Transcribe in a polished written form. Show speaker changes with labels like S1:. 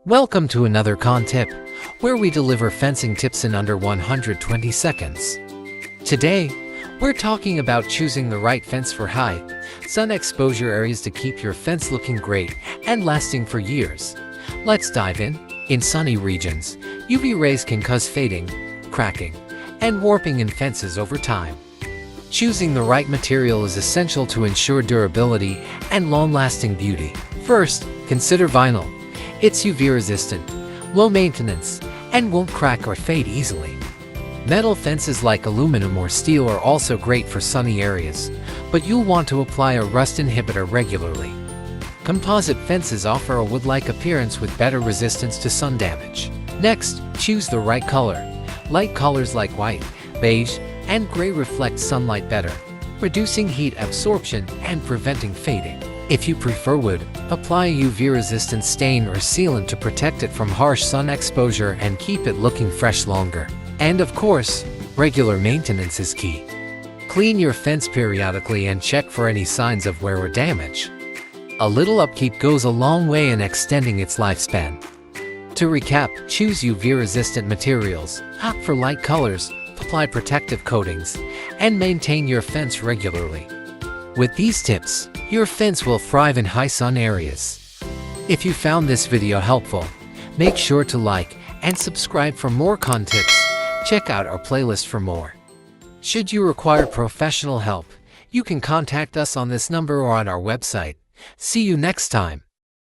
S1: Welcome to another CAAN tip, where we deliver fencing tips in under 120 seconds. Today, we're talking about choosing the right fence for high sun exposure areas to keep your fence looking great and lasting for years. Let's dive in. In sunny regions, UV rays can cause fading, cracking, and warping in fences over time. Choosing the right material is essential to ensure durability and long-lasting beauty. First, consider vinyl. It's UV-resistant, low maintenance, and won't crack or fade easily. Metal fences like aluminum or steel are also great for sunny areas, but you'll want to apply a rust inhibitor regularly. Composite fences offer a wood-like appearance with better resistance to sun damage. Next, choose the right color. Light colors like white, beige, and gray reflect sunlight better, reducing heat absorption and preventing fading. If you prefer wood, apply a UV-resistant stain or sealant to protect it from harsh sun exposure and keep it looking fresh longer. And of course, regular maintenance is key. Clean your fence periodically and check for any signs of wear or damage. A little upkeep goes a long way in extending its lifespan. To recap, choose UV-resistant materials, opt for light colors, apply protective coatings, and maintain your fence regularly. With these tips, your fence will thrive in high sun areas. If you found this video helpful, make sure to like and subscribe for more CAAN tips. Check out our playlist for more. Should you require professional help, you can contact us on this number or on our website. See you next time.